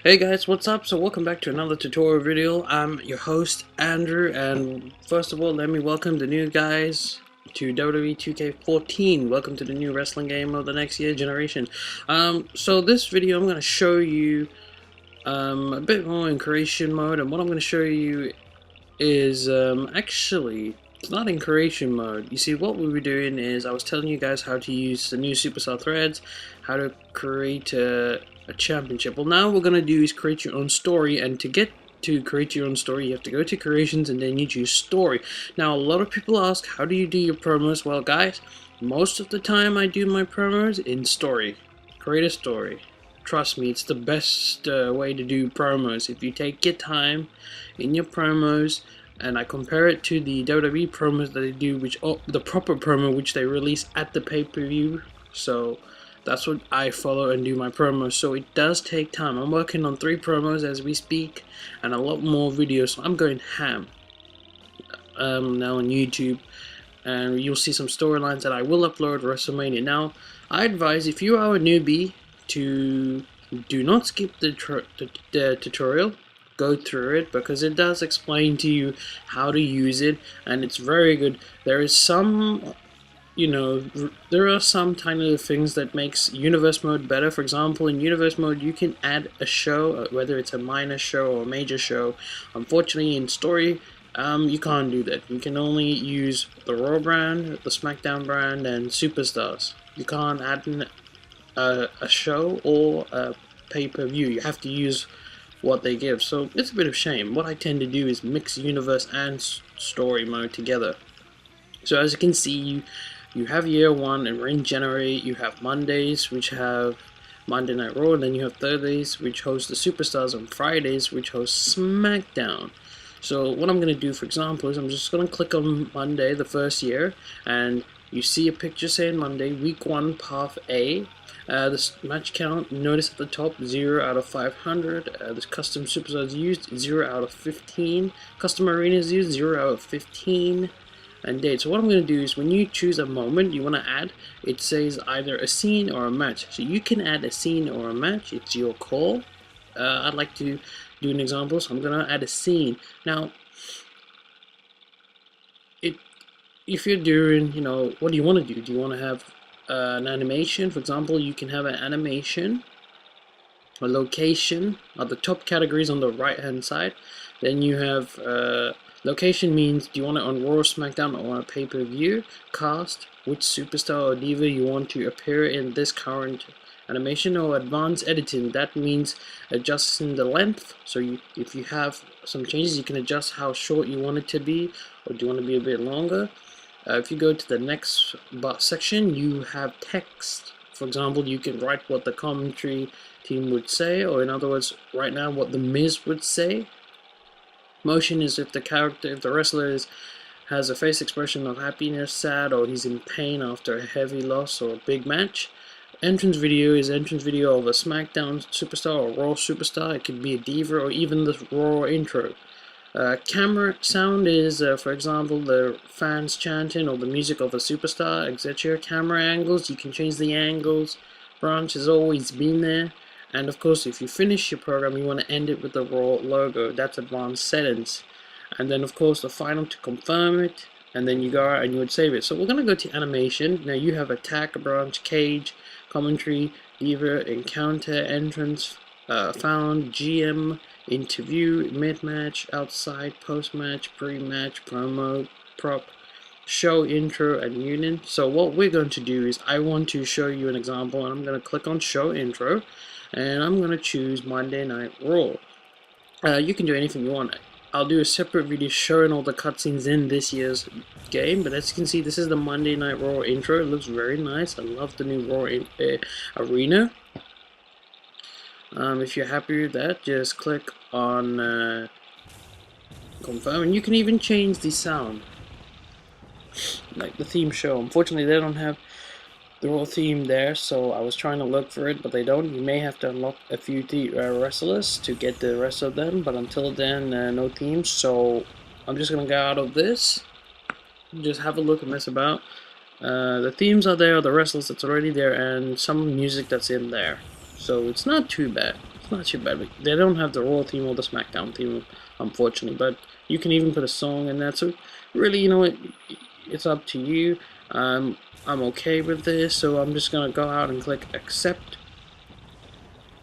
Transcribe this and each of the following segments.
Hey guys, what's up? So welcome back to another tutorial video. I'm your host Andrew, and first of all let me welcome the new guys to WWE 2K14. Welcome to the new wrestling game of the next year generation. So this video I'm going to show you a bit more in creation mode, and what I'm going to show you is actually it's not in creation mode. You see, what we were doing is I was telling you guys how to use the new Superstar threads, how to create a championship. Well, now what we're gonna do is create your own story, and to get to create your own story you have to go to creations and then you choose story. Now a lot of people ask, how do you do your promos? Well guys, most of the time I do my promos in story. Create a story. Trust me, it's the best way to do promos. If you take your time in your promos, and I compare it to the WWE promos that they do, which the proper promo which they release at the pay-per-view. So that's what I follow and do my promos. So it does take time. I'm working on 3 promos as we speak, and a lot more videos. So I'm going ham now on YouTube, and you'll see some storylines that I will upload WrestleMania. Now, I advise if you are a newbie to do not skip the tutorial. Go through it, because it does explain to you how to use it, and it's very good. There is some, there are some tiny little things that makes universe mode better. For example, in universe mode you can add a show, whether it's a minor show or a major show. Unfortunately in story you can't do that. You can only use the Raw brand, the SmackDown brand, and Superstars. You can't add a show or a pay-per-view. You have to use what they give, so it's a bit of a shame. What I tend to do is mix universe and story mode together. So as you can see, you have year 1 and we're in January. You have Mondays which have Monday Night Raw, and then you have Thursdays which host the Superstars, and Fridays which host SmackDown. So what I'm going to do, for example, is I'm just going to click on Monday, the first year, and you see a picture saying Monday, week 1, path A. This match count, notice at the top, 0 out of 500. This custom superstars used, 0 out of 15. Custom arenas used, 0 out of 15. And date. So what I'm going to do is, when you choose a moment you want to add, it says either a scene or a match. So you can add a scene or a match, it's your call. I'd like to do an example, so I'm going to add a scene. Now, if you're doing, what do you want to do? Do you want to have an animation? For example, you can have an animation, a location are the top categories on the right hand side. Then you have location means, do you want it on Raw, SmackDown, or on a pay-per-view? Cast, which superstar or diva you want to appear in this current animation. Or advanced editing, that means adjusting the length. So if you have some changes, you can adjust how short you want it to be, or do you want to be a bit longer. If you go to the next section, you have text. For example, you can write what the commentary team would say, or in other words, right now, what the Miz would say. Motion is if the wrestler has a face expression of happiness, sad, or he's in pain after a heavy loss or a big match. Entrance video is entrance video of a SmackDown superstar or Raw superstar. It could be a diva or even the Raw intro. Camera sound is, for example, the fans chanting or the music of a superstar, etc. Camera angles, you can change the angles. Branch has always been there. And of course, if you finish your program, you want to end it with the Raw logo. That's advanced settings. And then of course the final to confirm it, and then you go out and you would save it. So we're going to go to animation. Now you have attack, branch, cage, commentary, diva, encounter, entrance, found, GM, interview, mid-match, outside, post-match, pre-match, promo, prop, show, intro, and union. So what we're going to do is, I want to show you an example, and I'm going to click on show intro, and I'm going to choose Monday Night Raw. You can do anything you want. I'll do a separate video showing all the cutscenes in this year's game, but as you can see, this is the Monday Night Raw intro. It looks very nice. I love the new Raw arena. If you're happy with that, just click on confirm, and you can even change the sound, like the theme show. Unfortunately, they don't have the Raw theme there, so I was trying to look for it, but they don't. You may have to unlock a few wrestlers to get the rest of them, but until then, no themes. So I'm just gonna go out of this, just have a look and mess about. The themes are there, the wrestlers that's already there, and some music that's in there. So it's not too bad. it's not too bad. They don't have the Raw theme or the SmackDown theme, unfortunately, but you can even put a song in that. So really, you know what, it's up to you. I'm okay with this, so I'm just gonna go out and click accept.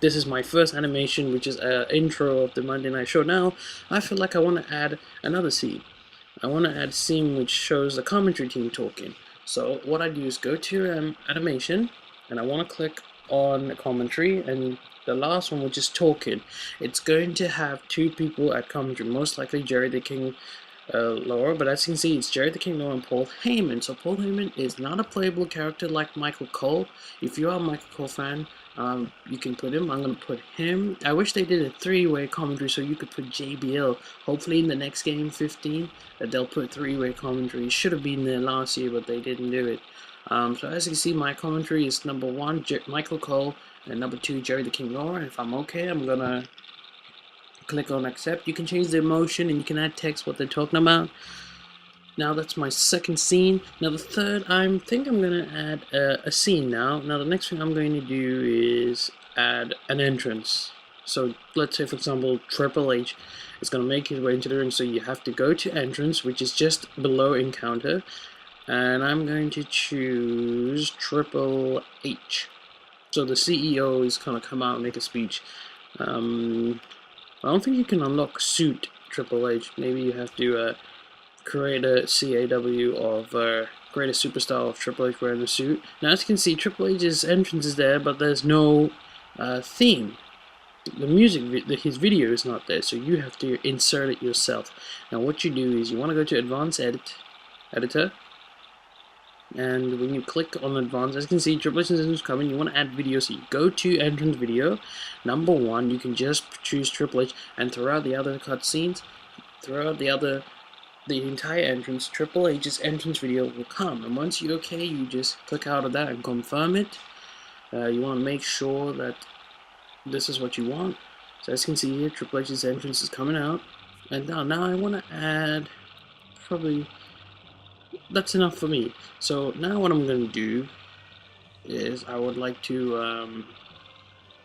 This is my first animation, which is an intro of the Monday Night Show. Now, I feel like I want to add another scene. I want to add a scene which shows the commentary team talking. So what I do is go to animation, and I want to click on commentary, and the last one, which is talking, it's going to have two people at commentary, most likely Jerry the King Lawler, but as you can see, it's Jerry the King Lawler and Paul Heyman. So Paul Heyman is not a playable character like Michael Cole. If you are a Michael Cole fan, you can put him. I'm going to put him. I wish they did a three-way commentary so you could put JBL. Hopefully in the next game, 15, that they'll put three-way commentary. It should have been there last year, but they didn't do it. So as you can see, my commentary is number 1, Michael Cole, and number 2, Jerry the King Lawler. And if I'm okay, I'm going to click on accept. You can change the emotion and you can add text what they're talking about. Now that's my second scene. Now the third, I think I'm going to add a scene now. Now the next thing I'm going to do is add an entrance. So let's say, for example, Triple H is going to make his way into the ring, so you have to go to entrance, which is just below encounter. And I'm going to choose Triple H. So the CEO is going to come out and make a speech. I don't think you can unlock suit Triple H. Maybe you have to create a CAW of create a superstar of Triple H wearing a suit. Now as you can see, Triple H's entrance is there, but there's no theme. The music, his video is not there, so you have to insert it yourself. Now what you do is you want to go to Advanced Editor, and when you click on Advanced, as you can see, Triple H's entrance is coming. You want to add video, so you go to Entrance Video. Number 1, you can just choose Triple H, and throughout the other cutscenes, throughout the entire entrance, Triple H's entrance video will come. And once you're okay, you just click out of that and confirm it. You want to make sure that this is what you want. So as you can see here, Triple H's entrance is coming out. And now I want to add, probably, that's enough for me. So now what I'm going to do is I would like to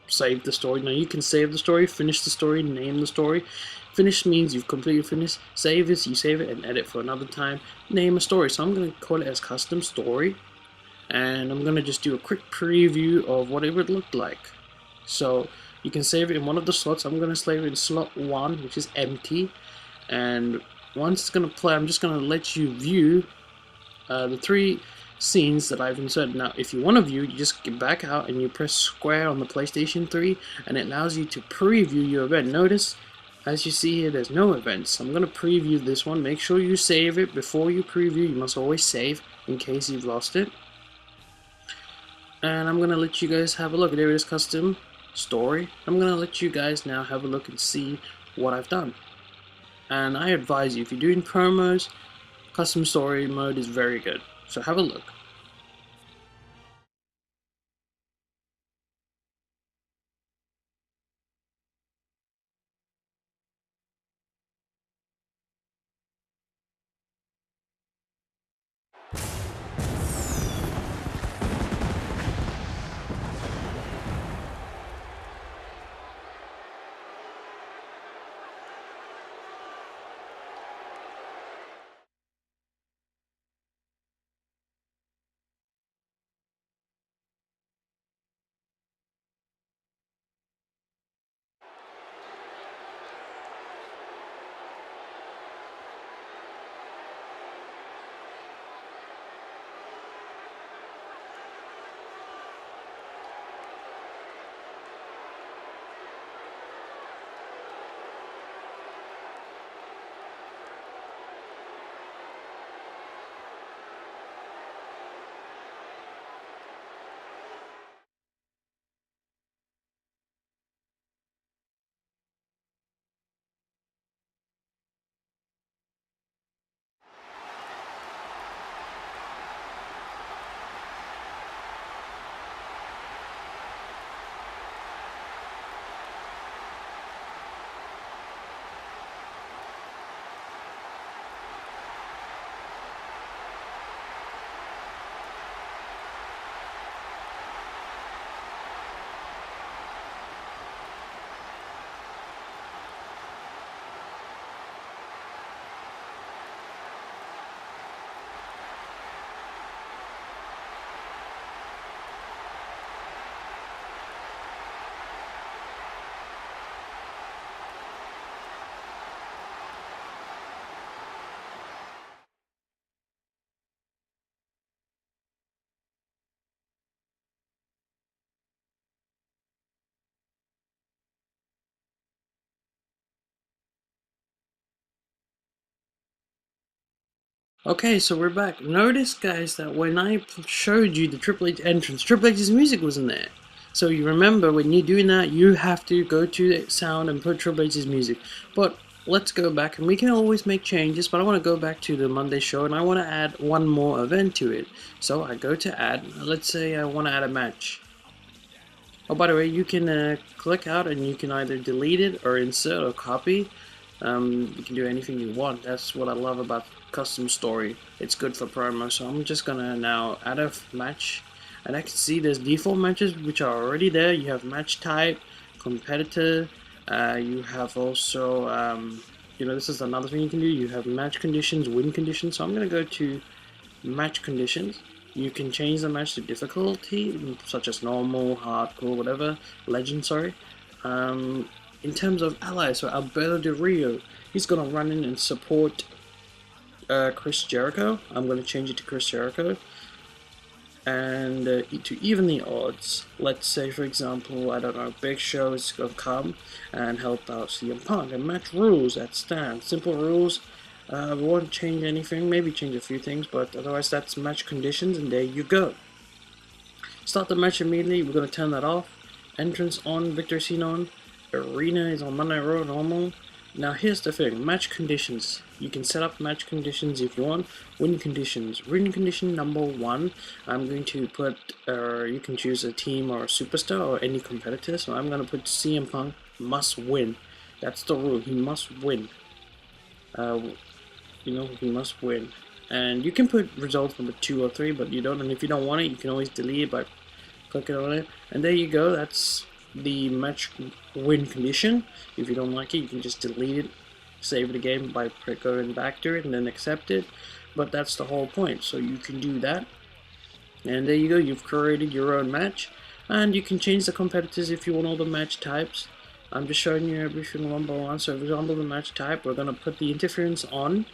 save the story. Now you can save the story, finish the story, name the story. Finish means you've completely finished. Save is you save it and edit for another time. Name a story. So I'm going to call it as custom story. And I'm going to just do a quick preview of what it would look like. So you can save it in one of the slots. I'm going to save it in slot 1, which is empty. And once it's going to play, I'm just going to let you view the 3 scenes that I've inserted. Now if you want to view, you just get back out and you press square on the PlayStation 3 and it allows you to preview your event. Notice, as you see here, there's no events. I'm going to preview this one. Make sure you save it before you preview. You must always save in case you've lost it. And I'm going to let you guys have a look. There it is, custom story. I'm going to let you guys now have a look and see what I've done. And I advise you, if you're doing promos, custom story mode is very good. So have a look. Okay, so we're back. Notice, guys, that when I showed you the Triple H entrance, Triple H's music wasn't there. So you remember, when you're doing that, you have to go to the sound and put Triple H's music. But let's go back, and we can always make changes, but I want to go back to the Monday show, and I want to add one more event to it. So I go to add, let's say I want to add a match. Oh, by the way, you can click out, and you can either delete it or insert or copy. You can do anything you want. That's what I love about custom story. It's good for promo. So I'm just gonna now add a match, and I can see there's default matches which are already there. You have match type, competitor. You have also this is another thing you can do. You have match conditions, win conditions. So I'm gonna go to match conditions. You can change the match to difficulty, such as normal, hardcore, whatever, legend, sorry. In terms of allies, so Alberto Del Rio, he's going to run in and support Chris Jericho. I'm going to change it to Chris Jericho. And to even the odds, let's say, for example, I don't know, Big Show is going to come and help out CM Punk. And match rules that stand. Simple rules. We won't change anything, maybe change a few things, but otherwise that's match conditions, and there you go. Start the match immediately. We're going to turn that off. Entrance on, Victor Cena on. Arena is on Monday Raw normal. Now here's the thing, match conditions. You can set up match conditions if you want. Win conditions. Win condition number 1. I'm going to put, you can choose a team or a superstar or any competitor. So I'm going to put CM Punk must win. That's the rule. He must win. He must win. And you can put results number 2 or 3, but you don't. And if you don't want it, you can always delete it by clicking on it. And there you go. That's the match win condition. If you don't like it, you can just delete it, save the game by going back to it, and then accept it. But that's the whole point. So you can do that. And there you go. You've created your own match. And you can change the competitors if you want all the match types. I'm just showing you everything one by one. So for example, the match type, we're going to put the interference on.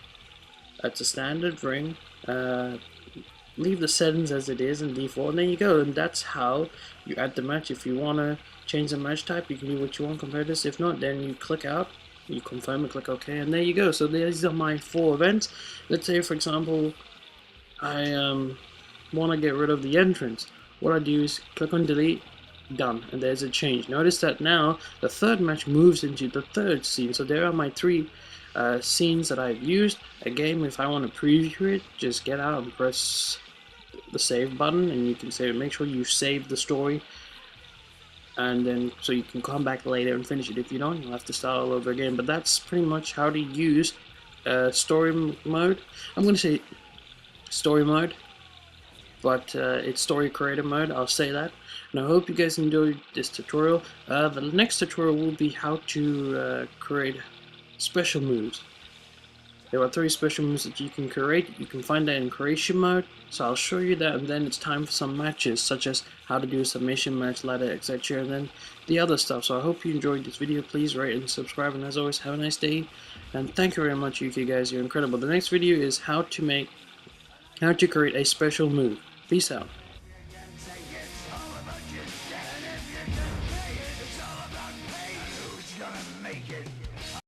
That's a standard ring. Leave the settings as it is in default, and there you go. And that's how you add the match. If you want to change the match type, you can do what you want compared to this. If not, then you click out, you confirm and click OK, and there you go. So these are my 4 events. Let's say, for example, I want to get rid of the entrance. What I do is click on delete, done, and there's a change. Notice that now the 3rd match moves into the 3rd scene. So there are my 3 scenes that I've used. Again, if I want to preview it, just get out and press the save button, and you can save it. Make sure you save the story, and then so you can come back later and finish it. If you don't, you'll have to start all over again. But that's pretty much how to use story mode. I'm going to say story mode, but it's story creator mode, I'll say that. And I hope you guys enjoyed this tutorial. The next tutorial will be how to create special moves. There are 3 special moves that you can create. You can find that in creation mode, so I'll show you that, and then it's time for some matches, such as how to do a submission match, ladder, etc., and then the other stuff. So I hope you enjoyed this video. Please rate and subscribe, and as always, have a nice day, and thank you very much, you guys, you're incredible. The next video is how to create a special move. Peace out.